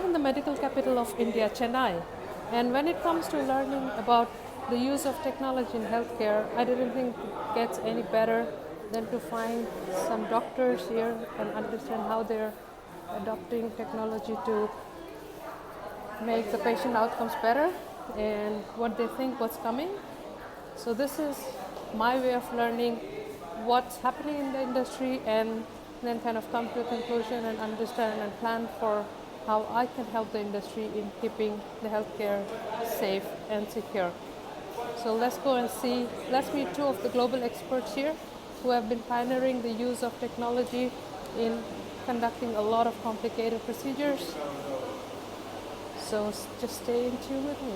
in the medical capital of India, Chennai. And when it comes to learning about the use of technology in healthcare, I didn't think it gets any better than to find some doctors here and understand how they're adopting technology to make the patient outcomes better and what they think what's coming. So this is my way of learning what's happening in the industry and then kind of come to a conclusion and understand and plan for how I can help the industry in keeping the healthcare safe and secure. So let's go and see, let's meet two of the global experts here who have been pioneering the use of technology in conducting a lot of complicated procedures. So just stay in tune with me.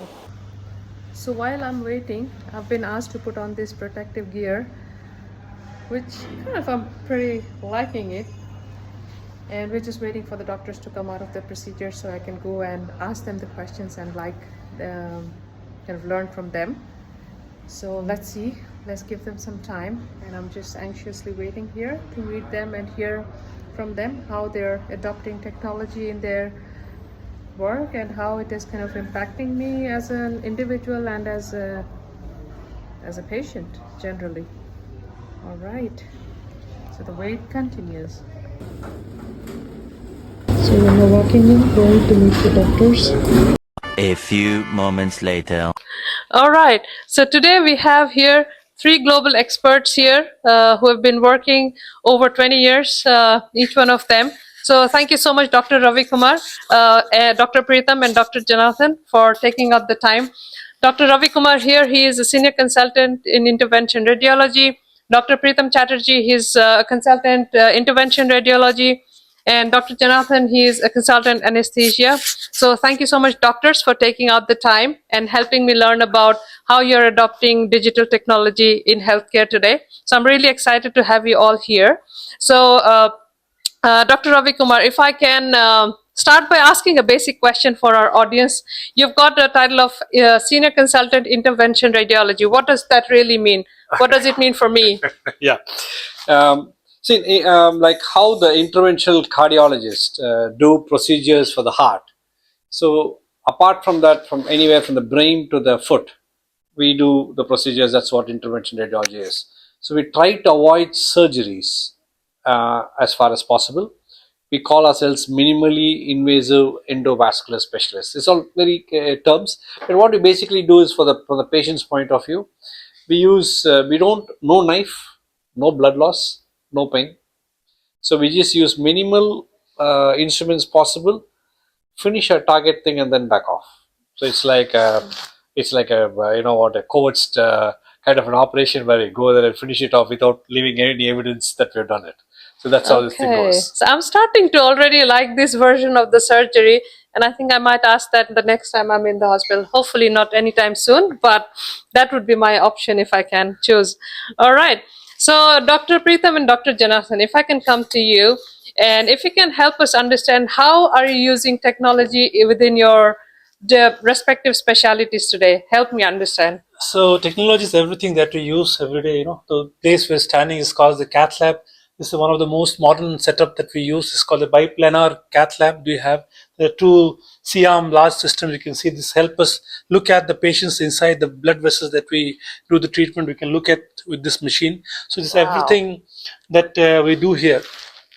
So while I'm waiting, I've been asked to put on this protective gear, which kind of I'm pretty liking it. And we're just waiting for the doctors to come out of the procedure so I can go and ask them the questions and kind of learn from them. So let's see, let's give them some time. And I'm just anxiously waiting here to meet them and hear from them how they're adopting technology in their work and how it is kind of impacting me as an individual and as a patient generally. All right, so the wait continues. So we're now walking in, going to meet the doctors. A few moments later. All right, so today we have here three global experts here who have been working over 20 years, each one of them. So thank you so much, Dr. Ravi Kumar, Dr. Preetham, and Dr. Jonathan for taking up the time. Dr. Ravi Kumar here, he is a senior consultant in intervention radiology. Dr. Preetham Chatterjee, he's a consultant intervention radiology. And Dr. Jonathan, he is a consultant anesthesia. So thank you so much, doctors, for taking out the time and helping me learn about how you're adopting digital technology in healthcare today. So I'm really excited to have you all here. So Dr. Ravi Kumar, if I can start by asking a basic question for our audience. You've got the title of Senior Consultant Intervention Radiology. What does that really mean? What does it mean for me? Yeah. Like how the interventional cardiologists do procedures for the heart. So apart from that, from anywhere from the brain to the foot, we do the procedures. That's what intervention radiology is. So we try to avoid surgeries as far as possible. We call ourselves minimally invasive endovascular specialists. It's all very terms, but what we basically do is from the patient's point of view, we don't, no knife, no blood loss, no pain. So we just use minimal instruments possible, finish our target thing, and then back off. So it's like a a covert kind of an operation where we go there and finish it off without leaving any evidence that we've done it. So that's how this thing goes. So I'm starting to already like this version of the surgery, and I think I might ask that the next time I'm in the hospital. Hopefully not anytime soon, but that would be my option if I can choose. All right. So Dr. Preetham and Dr. Jonathan, if I can come to you, and if you can help us understand how are you using technology within your respective specialties today? Help me understand. So technology is everything that we use every day. The place we're standing is called the cath lab. This is one of the most modern setup that we use. It's called the biplanar cath lab. We have the two C-arm large systems. You can see this help us look at the patients inside the blood vessels that we do the treatment. We can look at with this machine. So this is everything that we do here,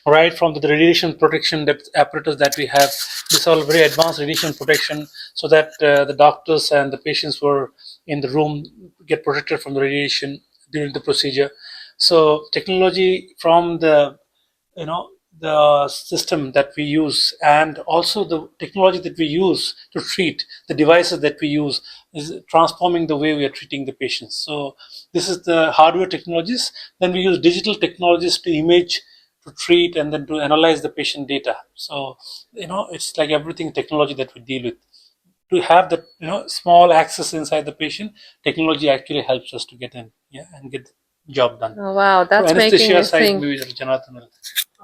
right from the radiation protection apparatus that we have. This is all very advanced radiation protection, so that the doctors and the patients who are in the room get protected from the radiation during the procedure. So technology from the system that we use, and also the technology that we use to treat, the devices that we use, is transforming the way we are treating the patients. So this is the hardware technologies. Then we use digital technologies to image, to treat, and then to analyze the patient data. So it's like everything technology that we deal with. To have the small access inside the patient, technology actually helps us to get in, and get the job done. Oh, wow, that's so making me side, think. maybe Jonathan will.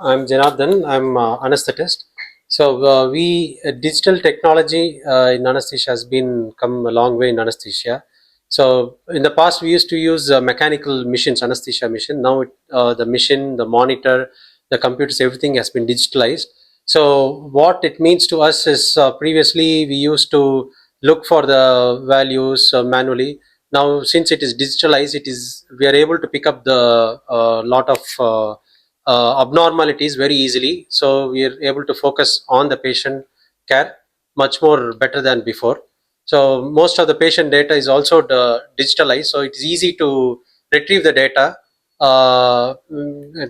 I'm Janardhan. I'm anesthetist. So digital technology in anesthesia has come a long way in anesthesia. So in the past we used to use mechanical machines, anesthesia machine. Now the machine, the monitor, the computers, everything has been digitalized. So what it means to us is, previously we used to look for the values manually. Now since it is digitalized, it is we are able to pick up the lot of abnormalities very easily. So we are able to focus on the patient care much more better than before. So most of the patient data is also digitalized, so it's easy to retrieve the data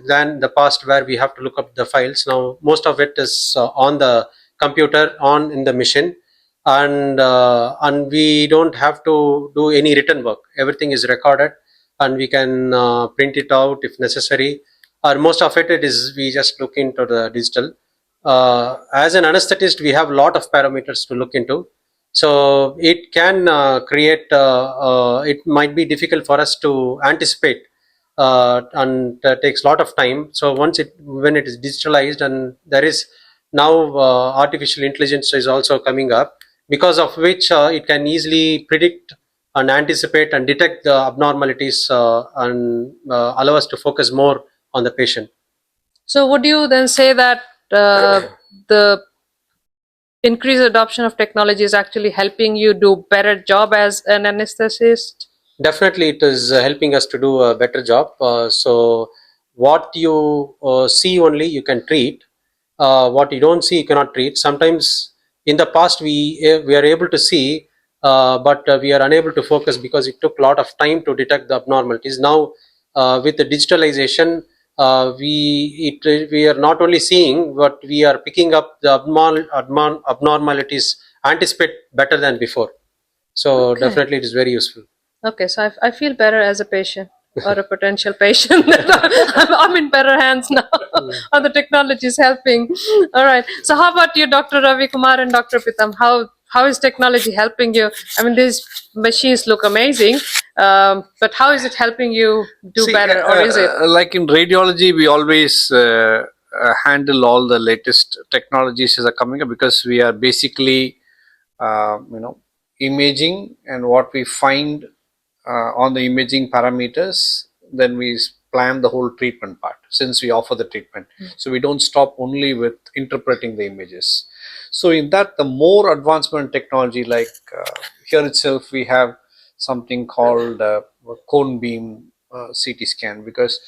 than the past where we have to look up the files. Now most of it is on the computer, on in the machine, and we don't have to do any written work. Everything is recorded, and we can print it out if necessary, or most of it is we just look into the digital. As an anesthetist, we have a lot of parameters to look into, so it can create it might be difficult for us to anticipate, and takes a lot of time. So once it when it is digitalized, and there is now artificial intelligence is also coming up, because of which it can easily predict and anticipate and detect the abnormalities, and allow us to focus more on the patient. So would you then say that the increased adoption of technology is actually helping you do better job as an anesthetist? Definitely, it is helping us to do a better job. So, what you see only you can treat. What you don't see, you cannot treat. Sometimes in the past we are able to see, but we are unable to focus because it took a lot of time to detect the abnormalities. Now, with the digitalization, we are not only seeing, but we are picking up the abnormalities, anticipate better than before. So, Okay. definitely, it is very useful. Okay, so I feel better as a patient or a potential patient. I'm in better hands now. Or the technology is helping. All right. So how about you, Dr. Ravi Kumar and Dr. Pitam? How is technology helping you? I mean, these machines look amazing, but how is it helping you do See, better, or is it? like in radiology, we always handle all the latest technologies that are coming up because we are basically, you know, imaging, and what we find on the imaging parameters, then we plan the whole treatment part since we offer the treatment. So we don't stop only with interpreting the images. So in that, the more advancement in technology, like here itself, we have something called cone beam CT scan, because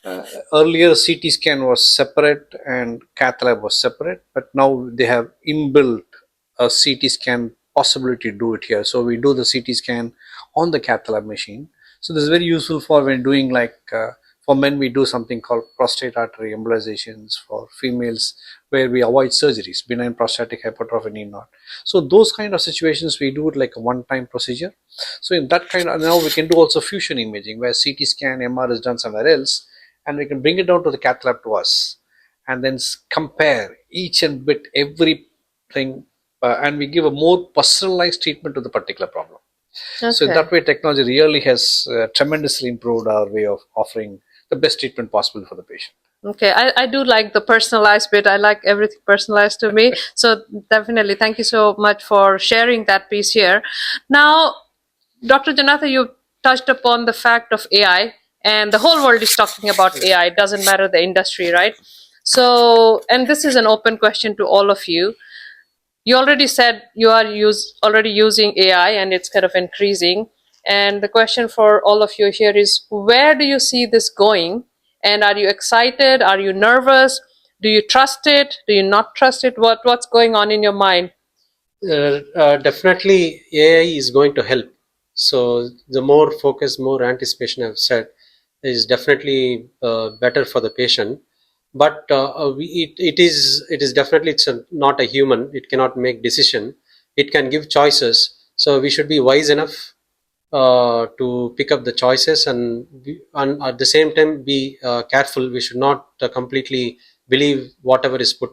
uh, earlier CT scan was separate and cath lab was separate, but now they have inbuilt a CT scan possibility to do it here. So we do the CT scan on the cath lab machine. So this is very useful for when doing, like for men we do something called prostate artery embolizations, for females where we avoid surgeries, benign prostatic hypertrophy need not. So those kind of situations we do it like a one-time procedure. So in that kind of, now we can do also fusion imaging where CT scan MR is done somewhere else, and we can bring it down to the cath lab to us, and then compare each and bit everything, and we give a more personalized treatment to the particular problem. So in Okay. that way, technology really has tremendously improved our way of offering the best treatment possible for the patient. Okay, I do like the personalized bit. I like everything personalized to me. So definitely, thank you so much for sharing that piece here. Now, Dr. Janatha, you touched upon the fact of AI, and the whole world is talking about AI. It doesn't matter the industry, right? So, and this is an open question to all of you. You already said you are already using AI, and it's kind of increasing. And the question for all of you here is, where do you see this going? And are you excited? Are you nervous? Do you trust it? Do you not trust it? What's going on in your mind? Definitely, AI is going to help. So the more focus, more anticipation, I've said, is definitely better for the patient. But it is definitely not a human. It cannot make decision. It can give choices. So we should be wise enough to pick up the choices, and at the same time be careful. We should not completely believe whatever is put,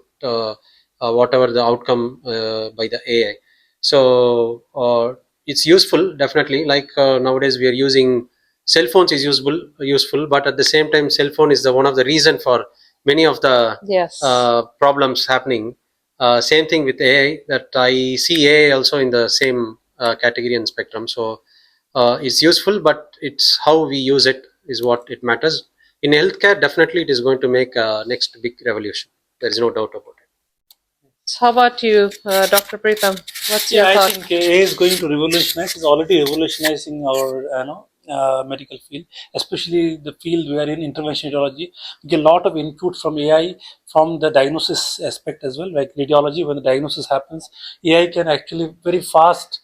whatever the outcome by the AI. So it's useful, definitely. Like nowadays we are using cell phones is useful, but at the same time cell phone is the one of the reason for many of the Yes. problems happening. Same thing with AI, that I see AI also in the same category and spectrum. So it's useful, but it's how we use it is what it matters. In healthcare, definitely it is going to make next big revolution. There is no doubt about it. So how about you, Dr. Preetham? What's your Yeah, I thought? think AI is going to revolutionize. It's already revolutionizing our medical field, especially the field where in intervention radiology. We get a lot of input from AI from the diagnosis aspect as well. Like radiology, when the diagnosis happens, AI can actually very fast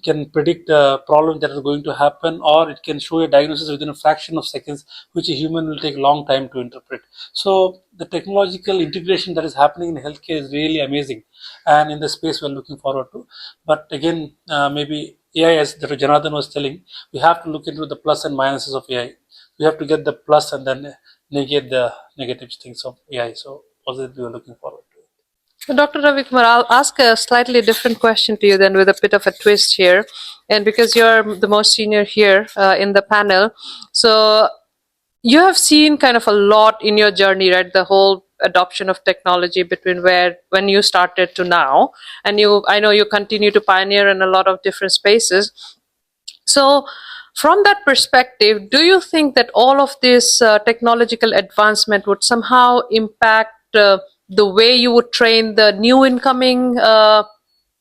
can predict the problem that is going to happen, or it can show a diagnosis within a fraction of seconds, which a human will take a long time to interpret. So the technological integration that is happening in healthcare is really amazing, and in the space we're looking forward to. But again, maybe AI, as Dr. Janardhan was telling, we have to look into the plus and minuses of AI. We have to get the plus and then negate the negative things of AI. So positively, we're looking forward to it. So Dr. Ravi Kumar, I'll ask a slightly different question to you then with a bit of a twist here. And because you're the most senior here in the panel, so you have seen kind of a lot in your journey, right? The whole adoption of technology between where when you started to now, and I know you continue to pioneer in a lot of different spaces. So, from that perspective, do you think that all of this technological advancement would somehow impact the way you would train the new incoming? I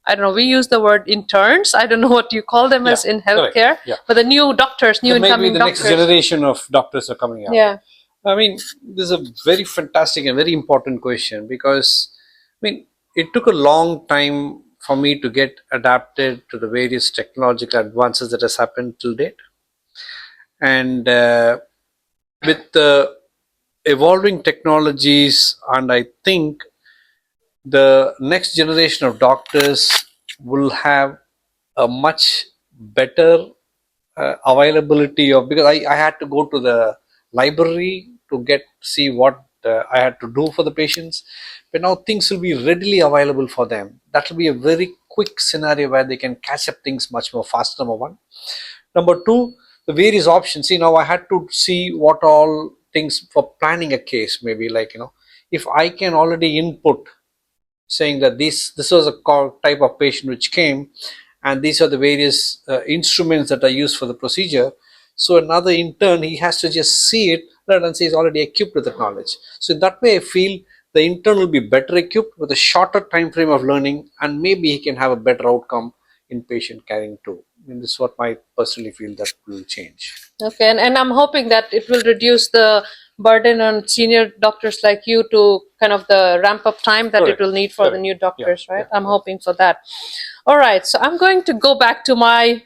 don't know. We use the word interns. I don't know what you call them Yeah, as in correct. healthcare, Yeah. but the new doctors, new Maybe incoming the next doctors. generation of doctors are coming out. Yeah. I mean, this is a very fantastic and very important question because, I mean, it took a long time for me to get adapted to the various technological advances that has happened till date. And with the evolving technologies, and I think the next generation of doctors will have a much better availability of, because I had to go to the library to get see what I had to do for the patients, but now things will be readily available for them. That will be a very quick scenario where they can catch up things much more fast. Number one. Number two, the various options. See, now I had to see what all things for planning a case, maybe like, if I can already input saying that this was a type of patient which came, and these are the various instruments that are used for the procedure. So another intern, he has to just see it rather than say he's already equipped with the knowledge. So in that way, I feel the intern will be better equipped with a shorter time frame of learning, and maybe he can have a better outcome in patient caring too. I mean, this is what I personally feel that will change. Okay, and I'm hoping that it will reduce the burden on senior doctors like you to kind of the ramp up time that it Correct. will need for the Correct. new doctors, Yeah, right? yeah, I'm hoping for that. All right, so I'm going to go back to my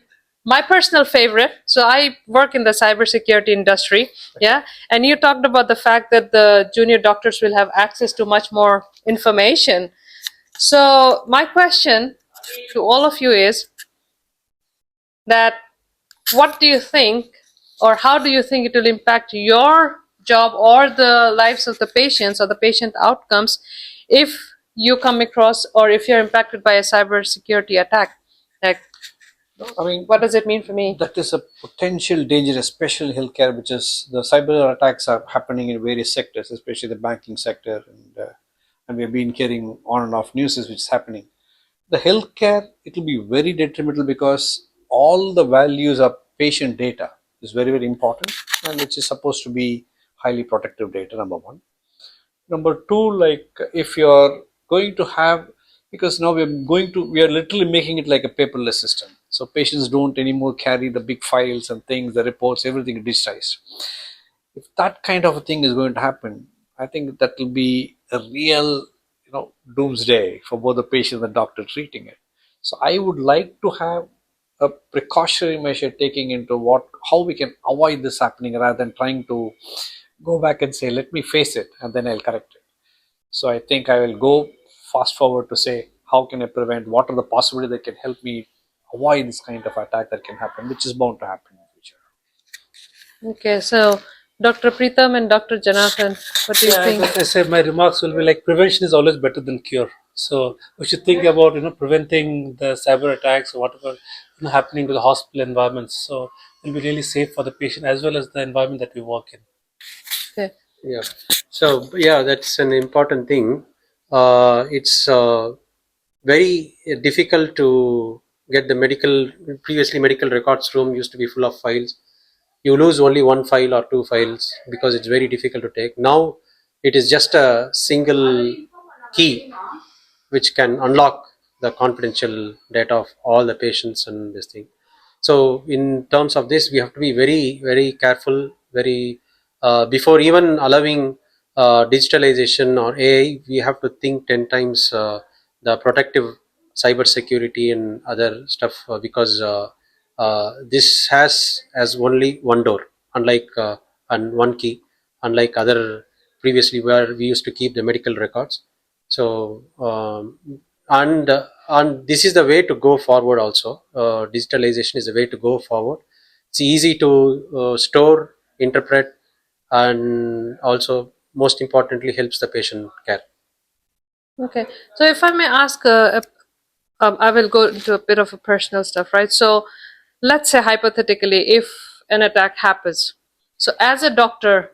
personal favorite. So I work in the cybersecurity industry, yeah, and you talked about the fact that the junior doctors will have access to much more information. So my question to all of you is that what do you think, or how do you think it will impact your job or the lives of the patients or the patient outcomes if you come across or if you're impacted by a cybersecurity attack? Like, I mean, what does it mean for me? that is a potential danger, especially in healthcare, which is the cyber attacks are happening in various sectors, especially the banking sector, and we've been hearing on and off news which is happening. The healthcare, it will be very detrimental because all the values of patient data is very, very important, and which is supposed to be highly protective data. Number one. Number two, like if you're going to have, because now we are literally making it like a paperless system. So patients don't anymore carry the big files and things, the reports, everything is digitized. If that kind of a thing is going to happen, I think that will be a real, doomsday for both the patient and the doctor treating it. So I would like to have a precautionary measure taking into how we can avoid this happening rather than trying to go back and say, let me face it and then I'll correct it. So I think I will go fast forward to say, how can I prevent? What are the possibilities that can help me avoid this kind of attack that can happen, which is bound to happen in the future. Okay, so Dr. Preetham and Dr. Janathan, what do you Yeah, think? as I said, my remarks will be like prevention is always better than cure. So we should think about preventing the cyber attacks or whatever happening to the hospital environments. So it'll be really safe for the patient as well as the environment that we work in. Okay. Yeah. So yeah, that's an important thing. It's very difficult to get the medical. Previously, medical records room used to be full of files. You lose only one file or two files because it's very difficult to take. Now it is just a single key which can unlock the confidential data of all the patients and this thing. So in terms of this, we have to be very careful, very before even allowing digitalization or AI, we have to think 10 times the protective cyber security and other stuff, because this has only one door, unlike and one key, unlike other previously where we used to keep the medical records. So and this is the way to go forward also. Digitalization is the way to go forward. It's easy to store, interpret, and also most importantly helps the patient care. Okay. So if I may ask, I will go into a bit of a personal stuff, right? So let's say hypothetically, if an attack happens, so as a doctor,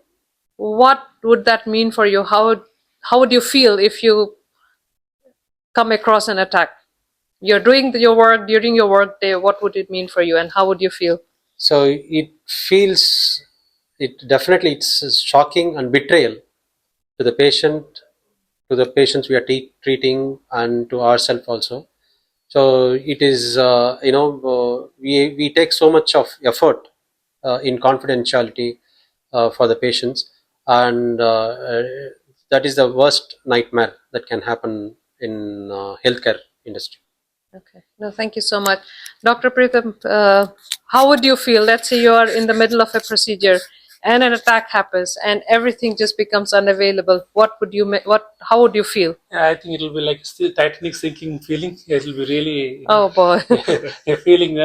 what would that mean for you? How would you feel if you come across an attack? You're doing your work during your work day. What would it mean for you, and how would you feel? So it feels, it definitely, it's shocking and betrayal to the patient, to the patients we are treating, and to ourselves also. So it is we take so much of effort in confidentiality for the patients, and that is the worst nightmare that can happen in healthcare industry. Okay. No, thank you so much. Dr. Pritham, how would you feel? Let's say you are in the middle of a procedure and an attack happens and everything just becomes unavailable. How would you feel? Yeah, I think it'll be like still Titanic sinking feeling. It'll be really, Oh boy. a feeling,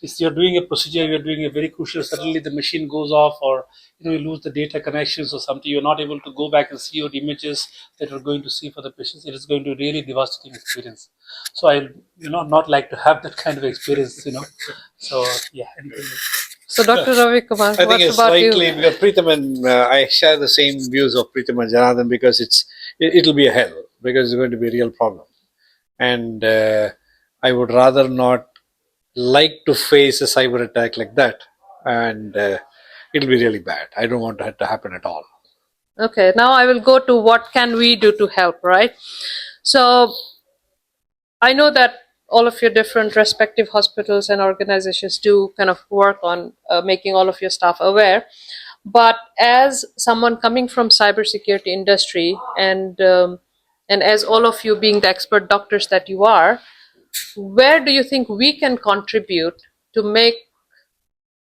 it's you're doing a procedure, you're doing a very crucial. Suddenly, the machine goes off, or you lose the data connections or something. You're not able to go back and see your images that you're going to see for the patients. It is going to be really devastating experience. So I, not like to have that kind of experience. So yeah. So Dr. Ravi Kumar, I think what it's about slightly you? because Pritham and I share the same views of Pritham and Janardhan, because it'll be a hell, because it's going to be a real problem, and I would rather not like to face a cyber attack like that, and it'll be really bad. I don't want that to happen at all. Okay, now I will go to what can we do to help, right? So I know that all of your different respective hospitals and organizations do kind of work on making all of your staff aware. But as someone coming from cybersecurity industry and as all of you being the expert doctors that you are, where do you think we can contribute to make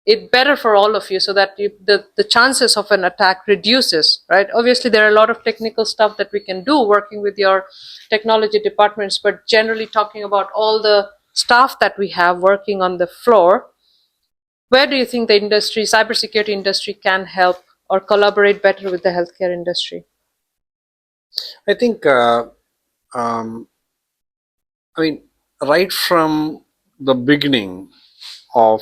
it better for all of you so that the chances of an attack reduces, right? Obviously there are a lot of technical stuff that we can do working with your technology departments, but generally talking about all the staff that we have working on the floor, where do you think the industry, cybersecurity industry, can help or collaborate better with the healthcare industry? I think, um, I mean, right from the beginning of,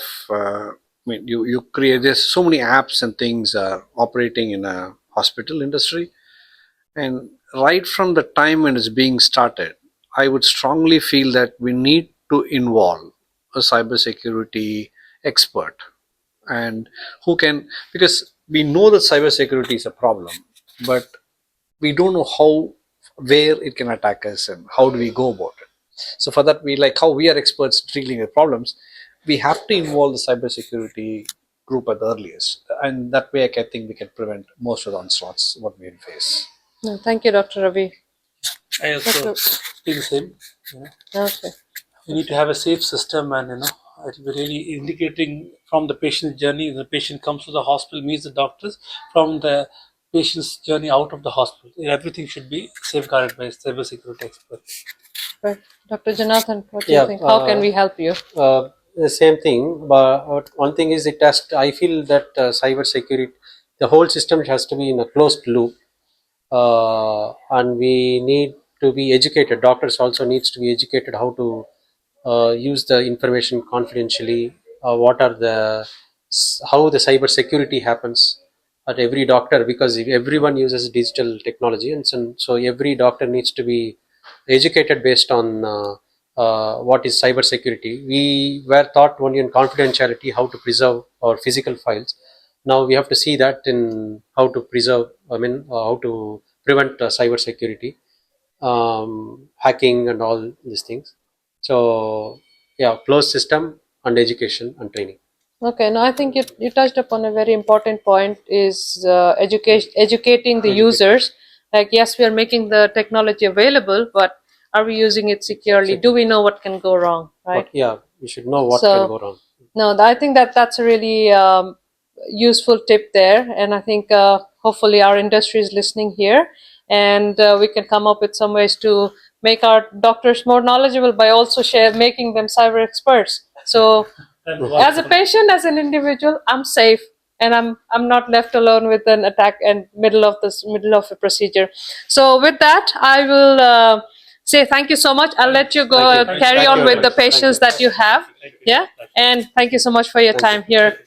you create, there's so many apps and things are operating in a hospital industry, and right from the time when it's being started, I would strongly feel that we need to involve a cybersecurity expert, and who can, because we know that cybersecurity is a problem, but we don't know how, where it can attack us and how do we go about it. So for that, we, like how we are experts dealing with problems, we have to involve the cybersecurity group at the earliest, and that way I think we can prevent most of the onslaughts what we face. No, thank you, Dr. Ravi. I also Dr. feel the same. Okay. We need to have a safe system, and it will be really indicating from the patient's journey. The patient comes to the hospital, meets the doctors. From the patient's journey out of the hospital, everything should be safeguarded by a cybersecurity expert. Right. Dr. Janathan, what do you Yeah, think? How can we help you? the same thing. But one thing is, it has. I feel that cyber security, the whole system has to be in a closed loop, and we need to be educated. Doctors also needs to be educated how to use the information confidentially. What are the how the cyber security happens at every doctor, because if everyone uses digital technology, and so every doctor needs to be educated based on what is cyber security. We were taught only in confidentiality how to preserve our physical files. Now we have to see that in how to preserve, how to prevent cyber security. hacking and all these things. So yeah, closed system and education and training. Okay, now I think you touched upon a very important point is educating the users. Like, yes, we are making the technology available, but are we using it securely? Do we know what can go wrong, right? Yeah, you should know what So, can go wrong. no, I think that's a really useful tip there, and I think hopefully our industry is listening here, and we can come up with some ways to make our doctors more knowledgeable by also making them cyber experts. So, as a patient, as an individual, I'm safe, and I'm not left alone with an attack and middle of a procedure. So, with that, I will. Say thank you so much. I'll let you go Thank you. carry Thank on you with very the much. Thank patients you. that you have. Yeah, and thank you so much for your time here.